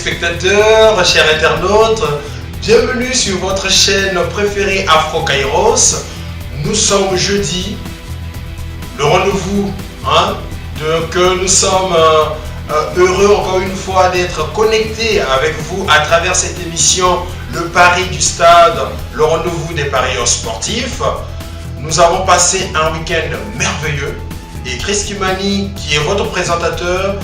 téléspectateurs, chers internautes, bienvenue sur votre chaîne préférée Afro Kairos. Nous sommes jeudi, le rendez-vous, que nous sommes heureux encore une fois d'être connectés avec vous à travers cette émission, le Pari du Stade, le rendez-vous des parieurs sportifs. Nous avons passé un week-end merveilleux et Chris Kimani, qui est votre présentateur,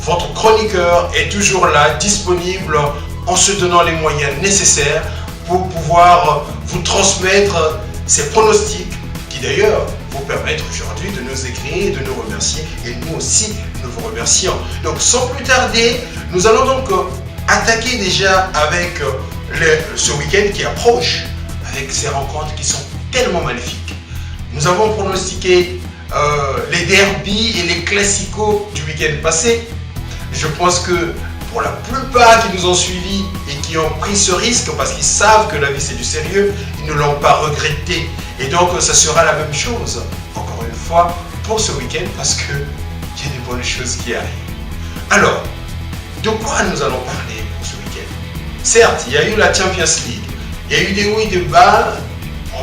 votre chroniqueur, est toujours là, disponible, en se donnant les moyens nécessaires pour pouvoir vous transmettre ces pronostics qui d'ailleurs vous permettent aujourd'hui de nous écrire et de nous remercier, et nous aussi nous vous remercions. Donc sans plus tarder, nous allons donc attaquer déjà avec ce week-end qui approche, avec ces rencontres qui sont tellement magnifiques. Nous avons pronostiqué les derbies et les classicos du week-end passé. Je pense que pour la plupart qui nous ont suivis et qui ont pris ce risque parce qu'ils savent que la vie c'est du sérieux, ils ne l'ont pas regretté. Et donc ça sera la même chose, encore une fois, pour ce week-end parce qu'il y a des bonnes choses qui arrivent. Alors, de quoi nous allons parler pour ce week-end? Certes, il y a eu la Champions League, il y a eu des hauts et des bas.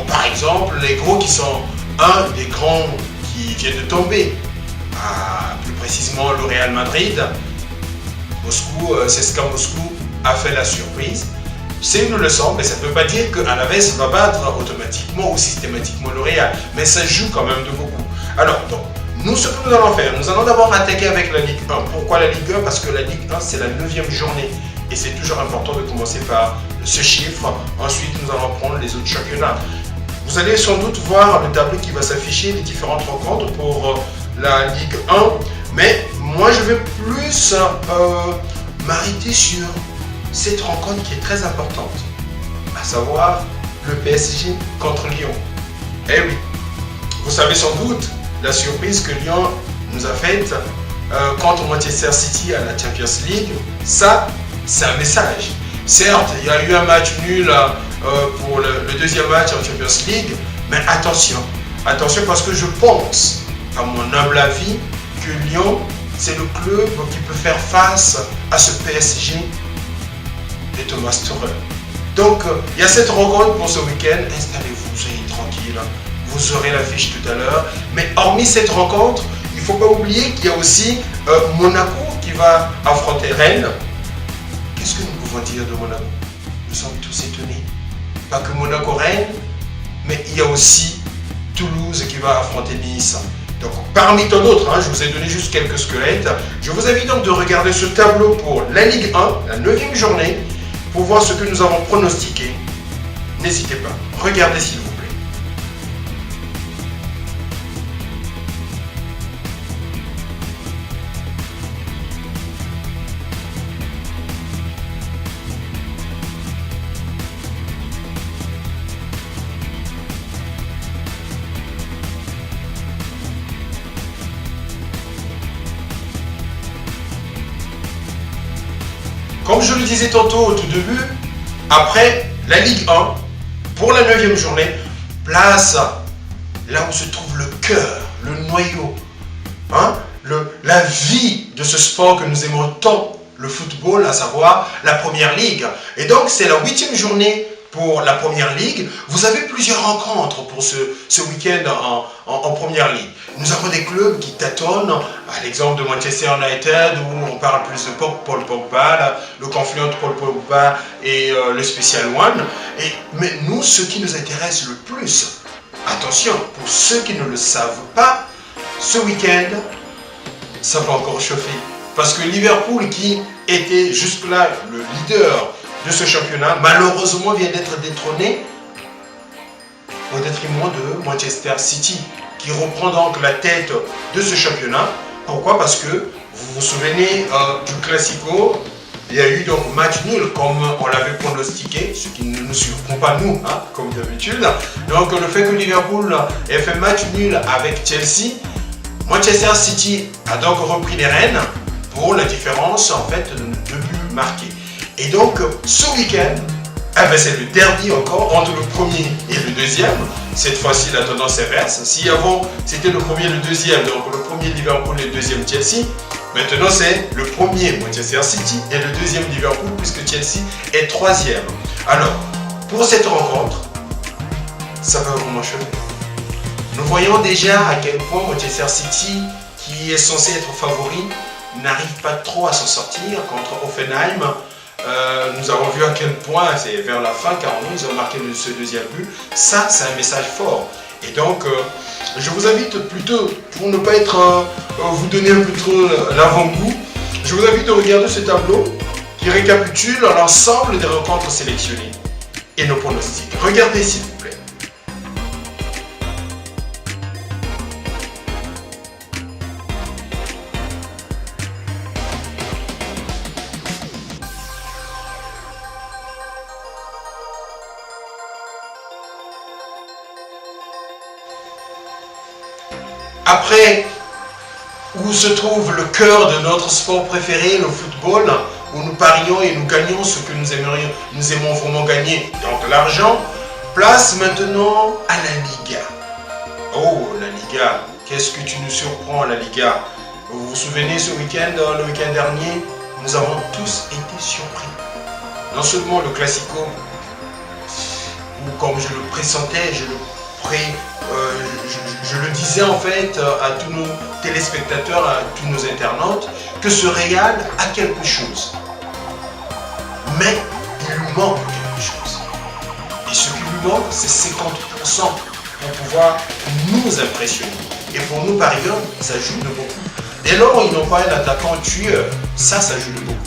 Par exemple, les gros qui sont un des grands qui viennent de tomber, plus précisément le Real Madrid. Moscou, CSKA Moscou a fait la surprise. C'est une leçon, mais ça ne veut pas dire que Alaves va battre automatiquement ou systématiquement le Real. Mais ça joue quand même de beaucoup. Alors, donc, ce que nous allons faire, nous allons d'abord attaquer avec la Ligue 1. Pourquoi la Ligue 1? Parce que la Ligue 1, c'est la 9e journée. Et c'est toujours important de commencer par ce chiffre. Ensuite, nous allons prendre les autres championnats. Vous allez sans doute voir le tableau qui va s'afficher, les différentes rencontres pour la Ligue 1. Mais moi, je vais plus m'arrêter sur cette rencontre qui est très importante, à savoir le PSG contre Lyon. Eh oui, vous savez sans doute la surprise que Lyon nous a faite contre Manchester City à la Champions League. Ça, c'est un message. Certes, il y a eu un match nul pour le deuxième match en Champions League, mais attention parce que je pense, à mon humble avis, que Lyon, c'est le club qui peut faire face à ce PSG de Thomas Tuchel. Donc, il y a cette rencontre pour ce week-end. Installez-vous, soyez tranquille. Vous aurez l'affiche tout à l'heure. Mais hormis cette rencontre, il ne faut pas oublier qu'il y a aussi Monaco qui va affronter Rennes. Qu'est-ce que nous pouvons dire de Monaco? Nous sommes tous étonnés. Pas que Monaco-Rennes, mais il y a aussi Toulouse qui va affronter Nice. Donc, parmi tant d'autres, je vous ai donné juste quelques squelettes. Je vous invite donc de regarder ce tableau pour la Ligue 1, la 9e journée, pour voir ce que nous avons pronostiqué. N'hésitez pas, regardez s'il vous plaît. Comme je le disais tantôt au tout début, après la Ligue 1, pour la 9e journée, place là où se trouve le cœur, le noyau, la vie de ce sport que nous aimons tant, le football, à savoir la Première Ligue. Et donc c'est la 8e journée pour la Première Ligue. Vous avez plusieurs rencontres pour ce week-end en Première Ligue. Nous avons des clubs qui tâtonnent, à l'exemple de Manchester United, où on parle plus de Paul Pogba, le conflit entre Paul Pogba et le Special One. Mais nous, ce qui nous intéresse le plus, attention, pour ceux qui ne le savent pas, ce week-end, ça va encore chauffer. Parce que Liverpool, qui était jusque-là le leader de ce championnat, malheureusement vient d'être détrôné au détriment de Manchester City, qui reprend donc la tête de ce championnat. Pourquoi? Parce que vous vous souvenez du Classico, il y a eu donc match nul comme on l'avait pronostiqué, ce qui ne nous surprend pas nous, comme d'habitude. Donc le fait que Liverpool ait fait match nul avec Chelsea, Manchester City a donc repris les rênes pour la différence en fait de 2 buts marqués. Et donc ce week-end, c'est le derby encore entre le premier et le deuxième. Cette fois-ci, la tendance inverse. Si avant, c'était le premier et le deuxième, donc le premier Liverpool et le deuxième Chelsea, Maintenant, c'est le premier Manchester City et le deuxième Liverpool, puisque Chelsea est troisième. Alors, pour cette rencontre, ça va vraiment chauffer. Nous voyons déjà à quel point Manchester City, qui est censé être favori, n'arrive pas trop à s'en sortir contre Hoffenheim. Nous avons vu à quel point, c'est vers la fin, car ils ont marqué ce deuxième but. Ça, c'est un message fort. Et donc, je vous invite plutôt, pour ne pas être vous donner un peu trop l'avant-goût, je vous invite à regarder ce tableau qui récapitule l'ensemble des rencontres sélectionnées et nos pronostics. Regardez s'il vous plaît. Après, où se trouve le cœur de notre sport préféré, le football, où nous parions et nous gagnons ce que nous aimons vraiment gagner, donc l'argent, place maintenant à la Liga. Oh, la Liga, qu'est-ce que tu nous surprends, la Liga? Vous vous souvenez ce week-end, le week-end dernier, nous avons tous été surpris. Non seulement le Classico, où comme je le pressentais, je le disais en fait à tous nos téléspectateurs, à tous nos internautes, que ce Real a quelque chose. Mais il lui manque quelque chose. Et ce qui lui manque, c'est 50% pour pouvoir nous impressionner. Et pour nous parieurs, ça joue de beaucoup. Dès lors, ils n'ont pas un attaquant tueur, ça joue de beaucoup.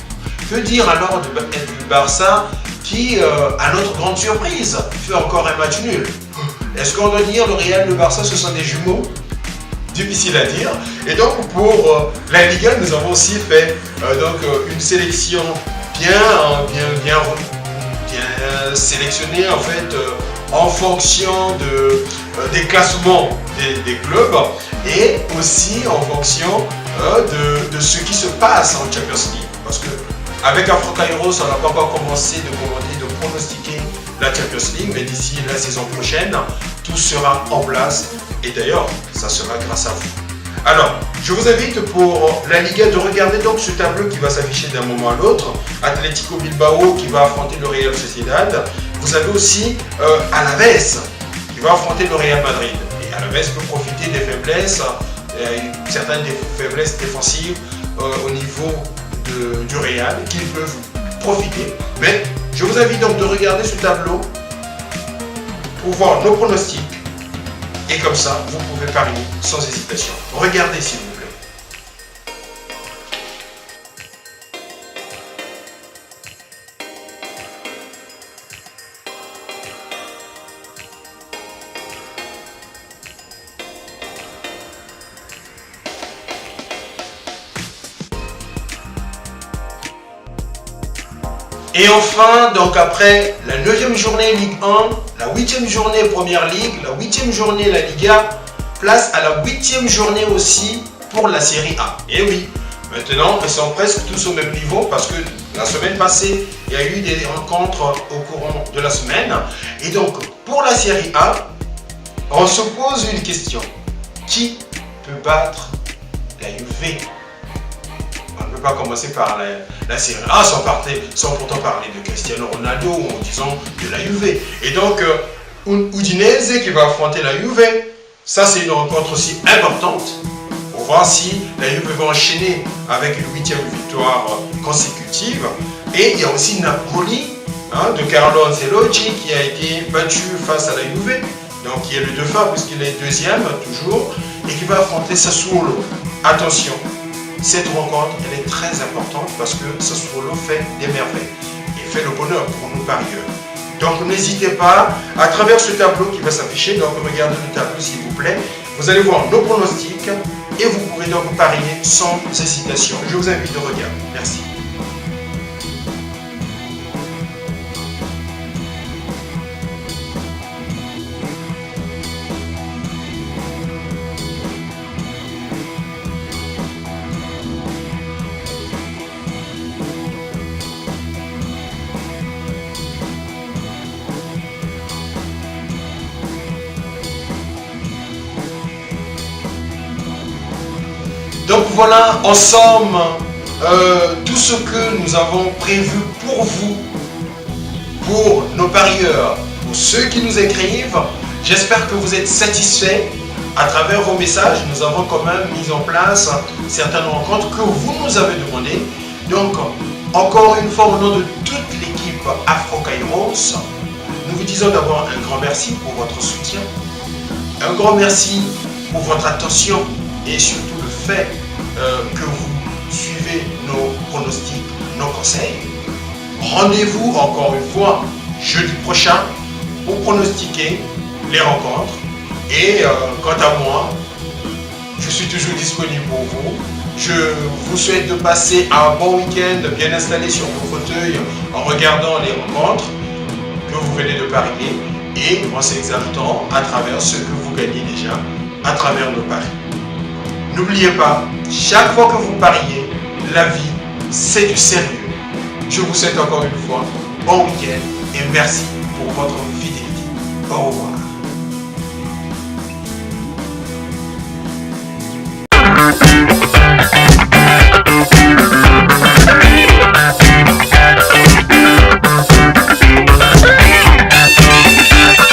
Que dire alors du Barça qui, à notre grande surprise, fait encore un match nul? Est-ce qu'on doit dire le Real et le Barça, ce sont des jumeaux? Difficile à dire. Et donc pour la Liga, nous avons aussi fait une sélection bien sélectionnée en fait en fonction des classements des clubs et aussi en fonction de ce qui se passe en Champions League. Parce que avec Afro Kairos, on n'a pas encore commencé de pronostiquer la Champions League, mais d'ici la saison prochaine, tout sera en place et d'ailleurs, ça sera grâce à vous. Alors, je vous invite pour la Liga de regarder donc ce tableau qui va s'afficher d'un moment à l'autre. Atlético Bilbao qui va affronter le Real Sociedad. Vous avez aussi Alaves qui va affronter le Real Madrid. Et Alaves peut profiter des faiblesses, certaines des faiblesses défensives au niveau du Real qu'ils peuvent profiter. Mais je vous invite donc de regarder ce tableau pour voir nos pronostics et comme ça vous pouvez parier sans hésitation. Regardez s'il vous plaît. Et enfin, donc après la 9e journée Ligue 1, la 8e journée Première Ligue, la 8e journée la Liga, place à la 8e journée aussi pour la Série A. Et oui, maintenant ils sont presque tous au même niveau parce que la semaine passée, il y a eu des rencontres au courant de la semaine. Et donc pour la Série A, on se pose une question. Qui peut battre la Juve? On ne peut pas commencer par la Série A sans pourtant parler de Cristiano Ronaldo ou en disant de la Juve. Et donc, Udinese qui va affronter la Juve, ça c'est une rencontre aussi importante pour voir si la Juve va enchaîner avec une 8e victoire consécutive. Et il y a aussi Napoli de Carlo Ancelotti qui a été battu face à la Juve, donc qui est le dauphin puisqu'il est deuxième toujours, et qui va affronter Sassuolo. Attention, cette rencontre, elle est très importante parce que Sassuolo fait des merveilles et fait le bonheur pour nous parieurs. Donc n'hésitez pas, à travers ce tableau qui va s'afficher, donc regardez le tableau s'il vous plaît, vous allez voir nos pronostics et vous pouvez donc parier sans hésitation. Je vous invite à regarder. Merci. Donc voilà, en somme, tout ce que nous avons prévu pour vous, pour nos parieurs, pour ceux qui nous écrivent. J'espère que vous êtes satisfaits. À travers vos messages, nous avons quand même mis en place certaines rencontres que vous nous avez demandées. Donc, encore une fois, au nom de toute l'équipe Afro-Kairos, nous vous disons d'abord un grand merci pour votre soutien, un grand merci pour votre attention et surtout le fait que vous suivez nos pronostics, nos conseils. Rendez-vous encore une fois jeudi prochain pour pronostiquer les rencontres. Et quant à moi, je suis toujours disponible pour vous. Je vous souhaite de passer un bon week-end bien installé sur vos fauteuils en regardant les rencontres que vous venez de parier et en s'exaltant à travers ce que vous gagnez déjà à travers nos paris. N'oubliez pas, chaque fois que vous pariez, la vie, c'est du sérieux. Je vous souhaite encore une fois bon week-end et merci pour votre fidélité. Au revoir.